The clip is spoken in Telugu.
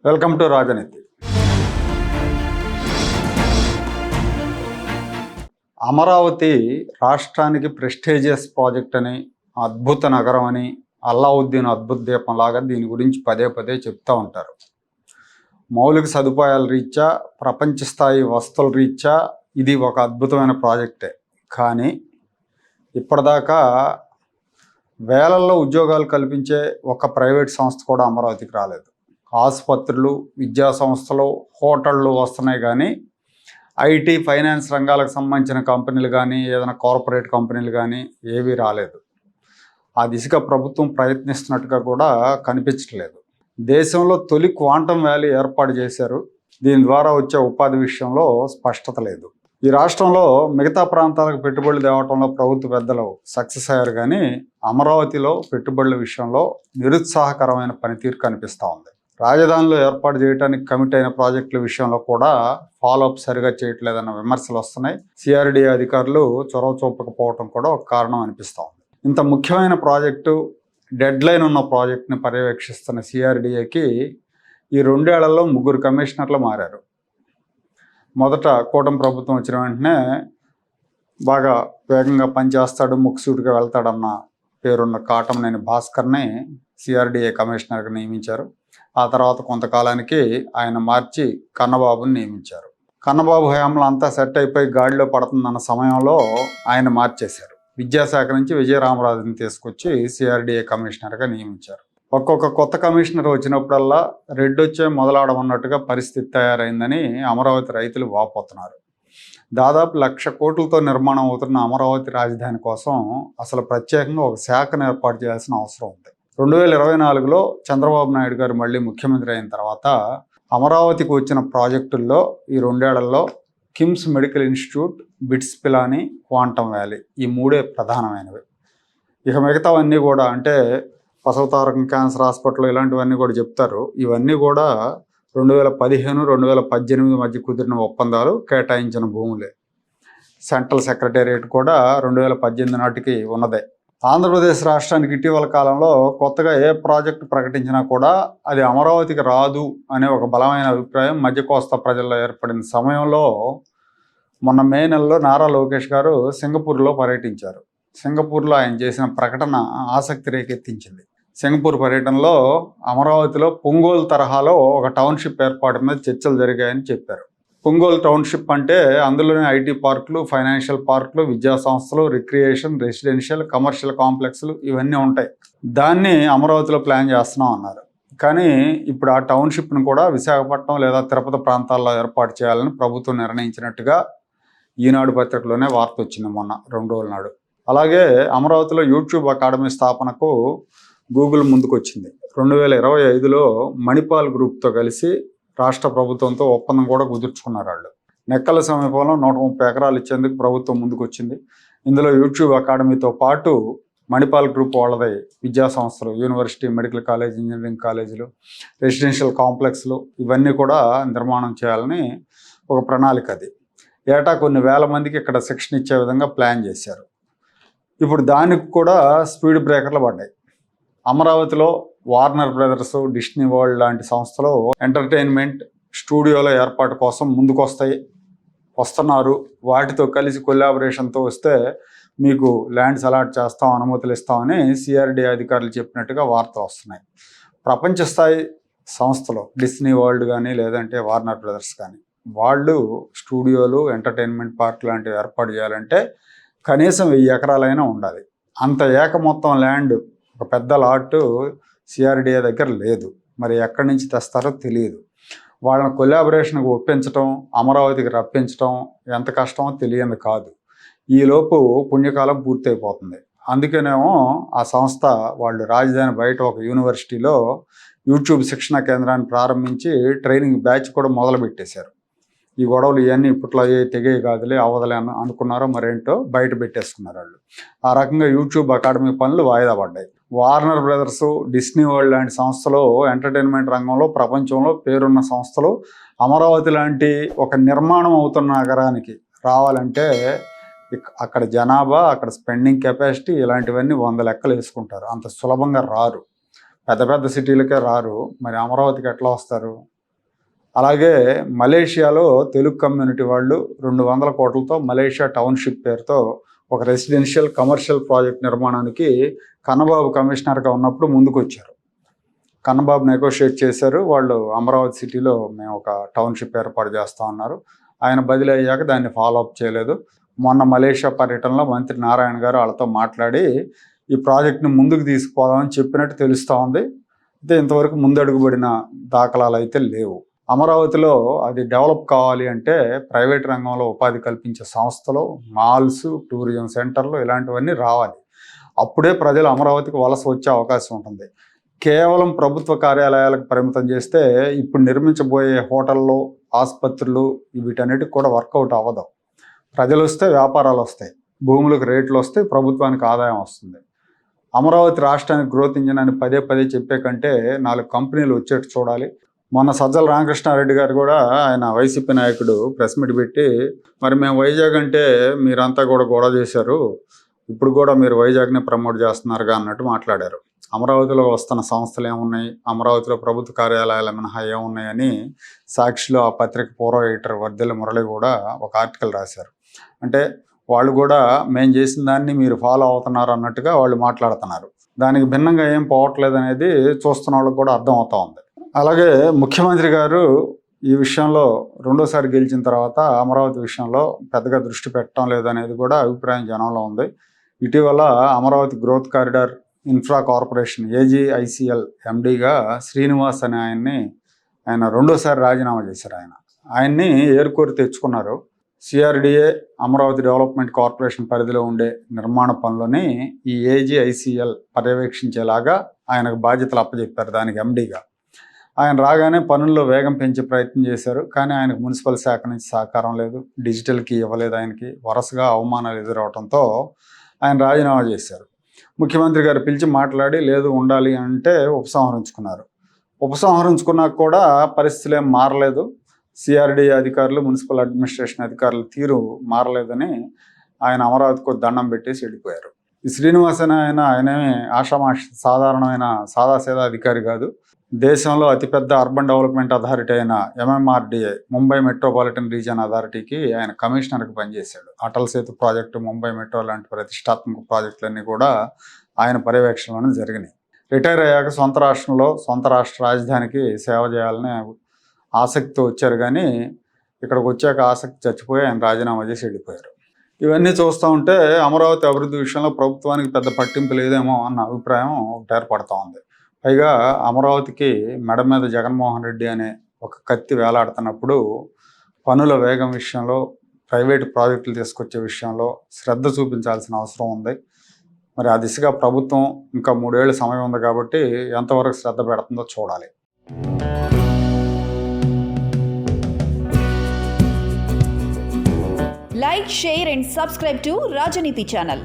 వెల్కమ్ టు రాజనీతి. అమరావతి రాష్ట్రానికి ప్రెస్టీజియస్ ప్రాజెక్ట్ అని, అద్భుత నగరం అని, అల్లావుద్దీన్ అద్భుత దీపం లాగా దీని గురించి పదే పదే చెప్తూ ఉంటారు. మౌలిక సదుపాయాల రీత్యా, ప్రపంచ స్థాయి వస్తువుల రీత్యా ఇది ఒక అద్భుతమైన ప్రాజెక్టే. కానీ ఇప్పటిదాకా వేలల్లో ఉద్యోగాలు కల్పించే ఒక ప్రైవేట్ సంస్థ కూడా అమరావతికి రాలేదు. ఆసుపత్రులు, విద్యా సంస్థలు, హోటళ్ళు వస్తున్నాయి కానీ ఐటీ, ఫైనాన్స్ రంగాలకు సంబంధించిన కంపెనీలు కానీ, ఏదైనా కార్పొరేట్ కంపెనీలు కానీ ఏవీ రాలేదు. ఆ దిశగా ప్రభుత్వం ప్రయత్నిస్తున్నట్టుగా కూడా కనిపించట్లేదు. దేశంలో తొలి క్వాంటమ్ వ్యాలీ ఏర్పాటు చేశారు. దీని ద్వారా వచ్చే ఉపాధి విషయంలో స్పష్టత లేదు. ఈ రాష్ట్రంలో మిగతా ప్రాంతాలకు పెట్టుబడులు తేవటంలో ప్రభుత్వ పెద్దలు సక్సెస్ అయ్యారు కానీ అమరావతిలో పెట్టుబడుల విషయంలో నిరుత్సాహకరమైన పనితీరు కనిపిస్తూ ఉంది. రాజధానిలో ఏర్పాటు చేయడానికి కమిట్ అయిన ప్రాజెక్టుల విషయంలో కూడా ఫాలోఅప్ సరిగా చేయట్లేదన్న విమర్శలు వస్తున్నాయి. సిఆర్డీఏ అధికారులు చొరవ చూపకపోవడం కూడా ఒక కారణం అనిపిస్తూ ఉంది. ఇంత ముఖ్యమైన ప్రాజెక్టు, డెడ్ లైన్ ఉన్న ప్రాజెక్టుని పర్యవేక్షిస్తున్న సిఆర్డీఏకి ఈ 2 ఏళ్లలో 3 కమిషనర్లు మారారు. మొదట కూటమి ప్రభుత్వం వచ్చిన వెంటనే బాగా వేగంగా పనిచేస్తాడు, ముక్కుసూటిగా వెళ్తాడన్న పేరున్న కాటమనేని భాస్కర్ని సిఆర్డీఏ కమిషనర్గా నియమించారు. ఆ తర్వాత కొంతకాలానికి ఆయన మార్చి కన్నబాబుని నియమించారు. కన్నబాబు హయాంలో అంతా సెట్ అయిపోయి గాడిలో పడుతుందన్న సమయంలో ఆయన మార్చేశారు. విద్యాశాఖ నుంచి విజయరామరాజుని తీసుకొచ్చి సిఆర్డీఏ కమిషనర్గా నియమించారు. ఒక్కొక్క కొత్త కమిషనర్ వచ్చినప్పుడల్లా రెడ్డొచ్చే మొదలాడమన్నట్టుగా పరిస్థితి తయారైందని అమరావతి రైతులు వాపోతున్నారు. దాదాపు 1,00,000 కోట్లతో నిర్మాణం అవుతున్న అమరావతి రాజధాని కోసం అసలు ప్రత్యేకంగా ఒక శాఖను ఏర్పాటు చేయాల్సిన అవసరం ఉంది. 2024లో చంద్రబాబు నాయుడు గారు మళ్ళీ ముఖ్యమంత్రి అయిన తర్వాత అమరావతికి వచ్చిన ప్రాజెక్టుల్లో ఈ 2 ఏళ్లలో KIMS medical institute, bits Pilani, quantum valley ఈ 3 ప్రధానమైనవి. ఇక మిగతావన్నీ కూడా అంటే బసవతారకం క్యాన్సర్ హాస్పిటల్ ఇలాంటివన్నీ కూడా చెప్తారు. ఇవన్నీ కూడా 2015-2018 మధ్య కుదిరిన ఒప్పందాలు, కేటాయించిన భూములే. సెంట్రల్ సెక్రటేరియట్ కూడా 2018 నాటికి ఉన్నదే. ఆంధ్రప్రదేశ్ రాష్ట్రానికి ఇటీవల కాలంలో కొత్తగా ఏ ప్రాజెక్టు ప్రకటించినా కూడా అది అమరావతికి రాదు అనే ఒక బలమైన అభిప్రాయం మధ్య కోస్తా ప్రజల్లో ఏర్పడిన సమయంలో మొన్న మే నెలలో నారా లోకేష్ గారు సింగపూర్లో పర్యటించారు. సింగపూర్లో ఆయన చేసిన ప్రకటన ఆసక్తి రేకెత్తించింది. సింగపూర్ పర్యటనలో అమరావతిలో పుంగోల్ తరహాలో ఒక టౌన్షిప్ ఏర్పాటు మీద చర్చలు జరిగాయని చెప్పారు. పుంగోల్ టౌన్షిప్ అంటే అందులోనే ఐటీ పార్కులు, ఫైనాన్షియల్ పార్కులు, విద్యా సంస్థలు, రిక్రియేషన్, రెసిడెన్షియల్, కమర్షియల్ కాంప్లెక్స్లు ఇవన్నీ ఉంటాయి. దాన్ని అమరావతిలో ప్లాన్ చేస్తున్నాం అన్నారు. కానీ ఇప్పుడు ఆ టౌన్షిప్ను కూడా విశాఖపట్నం లేదా తిరుపతి ప్రాంతాల్లో ఏర్పాటు చేయాలని ప్రభుత్వం నిర్ణయించినట్టుగా ఈనాడు పత్రికలోనే వార్త వచ్చింది మొన్న 2 రోజుల నాడు. అలాగే అమరావతిలో యూట్యూబ్ అకాడమీ స్థాపనకు గూగుల్ ముందుకొచ్చింది. 2025లో మణిపాల్ గ్రూప్తో కలిసి రాష్ట్ర ప్రభుత్వంతో ఒప్పందం కూడా కుదుర్చుకున్నారు. వాళ్ళు నెక్కల సమీపంలో 130 ఎకరాలు ఇచ్చేందుకు ప్రభుత్వం ముందుకొచ్చింది. ఇందులో యూట్యూబ్ అకాడమీతో పాటు మణిపాల్ గ్రూప్ వాళ్ళది విద్యా సంస్థలు, యూనివర్సిటీ, మెడికల్ కాలేజ్, ఇంజనీరింగ్ కాలేజీలు, రెసిడెన్షియల్ కాంప్లెక్స్లు ఇవన్నీ కూడా నిర్మాణం చేయాలని ఒక ప్రణాళిక. అది ఏటా కొన్ని వేల మందికి ఇక్కడ శిక్షణ ఇచ్చే విధంగా ప్లాన్ చేశారు. ఇప్పుడు దానికి కూడా స్పీడ్ బ్రేకర్లు పడ్డాయి. అమరావతిలో వార్నర్ బ్రదర్స్, డిస్నీ వరల్డ్ లాంటి సంస్థలు ఎంటర్టైన్మెంట్ స్టూడియోల ఏర్పాటు కోసం వస్తున్నారు. వాటితో కలిసి కొలాబరేషన్తో వస్తే మీకు ల్యాండ్స్ అలాట్ చేస్తాం, అనుమతులు ఇస్తామని సిఆర్డీఏ అధికారులు చెప్పినట్టుగా వార్తలు వస్తున్నాయి. ప్రపంచ స్థాయి సంస్థలు డిస్నీ వరల్డ్ కానీ లేదంటే వార్నర్ బ్రదర్స్ కానీ వాళ్ళు స్టూడియోలు, ఎంటర్టైన్మెంట్ పార్క్ లాంటివి ఏర్పాటు చేయాలంటే కనీసం 1000 ఎకరాలైనా ఉండాలి. అంత ఏక మొత్తం ల్యాండ్, ఒక పెద్ద లాటు సిఆర్డీఏ దగ్గర లేదు. మరి ఎక్కడి నుంచి తెస్తారో తెలియదు. వాళ్ళని కొలాబరేషన్కి ఒప్పించడం, అమరావతికి రప్పించడం ఎంత కష్టమో తెలియదు కాదు. ఈలోపు పుణ్యకాలం పూర్తయిపోతుంది. అందుకనేమో ఆ సంస్థ వాళ్ళు రాజధాని బయట ఒక యూనివర్సిటీలో యూట్యూబ్ శిక్షణ కేంద్రాన్ని ప్రారంభించి ట్రైనింగ్ బ్యాచ్ కూడా మొదలుపెట్టేశారు. ఈ గొడవలు ఇవన్నీ ఇప్పట్లో తెగేవి కాదులే, అవదలే అనుకున్నారో మరేంటో బయట పెట్టేసుకున్నారు వాళ్ళు. ఆ రకంగా యూట్యూబ్ అకాడమీ పనులు వాయిదా పడ్డాయి. వార్నర్ బ్రదర్స్, డిస్నీ వరల్డ్ లాంటి సంస్థలు ఎంటర్టైన్మెంట్ రంగంలో ప్రపంచంలో పేరున్న సంస్థలు అమరావతి లాంటి ఒక నిర్మాణం అవుతున్న నగరానికి రావాలంటే అక్కడ జనాభా, అక్కడ స్పెండింగ్ కెపాసిటీ ఇలాంటివన్నీ 100 లెక్కలు వేసుకుంటారు. అంత సులభంగా రారు. పెద్ద పెద్ద సిటీలకే రారు. మరి అమరావతికి ఎట్లా వస్తారు? అలాగే మలేషియాలో తెలుగు కమ్యూనిటీ వాళ్ళు 200 కోట్లతో మలేషియా టౌన్షిప్ పేరుతో ఒక రెసిడెన్షియల్ కమర్షియల్ ప్రాజెక్ట్ నిర్మాణానికి కన్నబాబు కమిషనర్గా ఉన్నప్పుడు ముందుకు వచ్చారు. కన్నబాబు నెగోషియేట్ చేశారు. వాళ్ళు అమరావతి సిటీలో మేము ఒక టౌన్షిప్ ఏర్పాటు చేస్తా ఉన్నారు. ఆయన బదిలీ అయ్యాక దాన్ని ఫాలో అప్ చేయలేదు. మొన్న మలేషియా పర్యటనలో మంత్రి నారాయణ గారు వాళ్ళతో మాట్లాడి ఈ ప్రాజెక్ట్ని ముందుకు తీసుకుపోదామని చెప్పినట్టు తెలుస్తూ ఉంది. అయితే ఇంతవరకు ముందడుగుబడిన దాఖలాలు అయితే లేవు. అమరావతిలో అది డెవలప్ కావాలి అంటే ప్రైవేట్ రంగంలో ఉపాధి కల్పించే సంస్థలు, మాల్స్, టూరిజం సెంటర్లు ఇలాంటివన్నీ రావాలి. అప్పుడే ప్రజలు అమరావతికి వలస వచ్చే అవకాశం ఉంటుంది. కేవలం ప్రభుత్వ కార్యాలయాలకు పరిమితం చేస్తే ఇప్పుడు నిర్మించబోయే హోటళ్ళు, ఆసుపత్రులు వీటన్నిటికి కూడా వర్కౌట్ అవ్వదు. ప్రజలు వస్తే వ్యాపారాలు వస్తాయి, భూములకు రేట్లు వస్తాయి, ప్రభుత్వానికి ఆదాయం వస్తుంది. అమరావతి రాష్ట్రానికి గ్రోత్ ఇంజిన్ అని పదే పదే చెప్పే కంటే 4 కంపెనీలు వచ్చేట్టు చూడాలి. మొన్న సజ్జల రామకృష్ణారెడ్డి గారు కూడా, ఆయన వైసీపీ నాయకుడు, ప్రెస్ మీట్ పెట్టి మరి మేము వైజాగ్ అంటే మీరంతా కూడా గొడవ చేశారు, ఇప్పుడు కూడా మీరు వైజాగ్నే ప్రమోట్ చేస్తున్నారుగా అన్నట్టు మాట్లాడారు. అమరావతిలో వస్తున్న సంస్థలు ఏమున్నాయి, అమరావతిలో ప్రభుత్వ కార్యాలయాలు మినహా ఏమున్నాయని సాక్షిలో ఆ పత్రిక పూర్వ ఎడిటర్ వర్దెల మురళి కూడా ఒక ఆర్టికల్ రాశారు. అంటే వాళ్ళు కూడా మేము చేసిన దాన్ని మీరు ఫాలో అవుతున్నారు అన్నట్టుగా వాళ్ళు మాట్లాడుతున్నారు. దానికి భిన్నంగా ఏం పోవట్లేదు అనేది చూస్తున్న వాళ్ళకి కూడా అర్థం అవుతా ఉంది. అలాగే ముఖ్యమంత్రి గారు ఈ విషయంలో రెండోసారి గెలిచిన తర్వాత అమరావతి విషయంలో పెద్దగా దృష్టి పెట్టడం లేదనేది కూడా అభిప్రాయం జనంలో ఉంది. ఇటీవల Amaravati growth corridor infra corporation AGICL MDగా శ్రీనివాస్ అనే ఆయన రెండోసారి రాజీనామా చేశారు. ఆయన్ని ఏరుకోరి తెచ్చుకున్నారు. CRDA అమరావతి డెవలప్మెంట్ కార్పొరేషన్ పరిధిలో ఉండే నిర్మాణ పనులని ఈ AGICL పర్యవేక్షించేలాగా ఆయనకు బాధ్యతలు అప్పచెప్పారు దానికి MDగా. ఆయన రాగానే పనుల్లో వేగం పెంచే ప్రయత్నం చేశారు. కానీ ఆయనకు మున్సిపల్ శాఖ నుంచి సహకారం లేదు, డిజిటల్కి ఇవ్వలేదు. ఆయనకి వరుసగా అవమానాలు ఎదురవడంతో ఆయన రాజీనామా చేశారు. ముఖ్యమంత్రి గారు పిలిచి మాట్లాడి లేదు ఉండాలి అంటే ఉపసంహరించుకున్నారు. ఉపసంహరించుకున్నాక కూడా పరిస్థితులు ఏం మారలేదు. CRDA అధికారులు, మున్సిపల్ అడ్మినిస్ట్రేషన్ అధికారుల తీరు మారలేదని ఆయన అమరావతికి దండం పెట్టేసి వెళ్ళిపోయారు. ఈ శ్రీనివాస్ ఆయనేమి ఆషామాషి సాధారణమైన సాదాసీదా అధికారి కాదు. దేశంలో అతిపెద్ద అర్బన్ డెవలప్మెంట్ అథారిటీ అయిన MMRDA ముంబై మెట్రోపాలిటన్ రీజియన్ అథారిటీకి ఆయన కమిషనర్కి పనిచేశాడు. అటల్ సేతు ప్రాజెక్టు, ముంబై మెట్రో లాంటి ప్రతిష్టాత్మక ప్రాజెక్టులన్నీ కూడా ఆయన పర్యవేక్షణలోనే జరిగినాయి. రిటైర్ అయ్యాక సొంత రాష్ట్రంలో సొంత రాష్ట్ర రాజధానికి సేవ చేయాలని ఆసక్తితో వచ్చారు. కానీ ఇక్కడికి వచ్చాక ఆసక్తి చచ్చిపోయి ఆయన రాజీనామా చేసి వెళ్ళిపోయారు. ఇవన్నీ చూస్తూ ఉంటే అమరావతి అభివృద్ధి విషయంలో ప్రభుత్వానికి పెద్ద పట్టింపు లేదేమో అన్న అభిప్రాయం ఒకటి ఏర్పడుతూ ఉంది. పైగా అమరావతికి మెడ మీద జగన్మోహన్ రెడ్డి అనే ఒక కత్తి వేలాడుతున్నప్పుడు పనుల వేగం విషయంలో, ప్రైవేటు ప్రాజెక్టులు తీసుకొచ్చే విషయంలో శ్రద్ధ చూపించాల్సిన అవసరం ఉంది. మరి ఆ దిశగా ప్రభుత్వం ఇంకా 3 ఏళ్ళ సమయం ఉంది కాబట్టి ఎంతవరకు శ్రద్ధ పెడుతుందో చూడాలి. Like, share and subscribe to Rajaniti channel.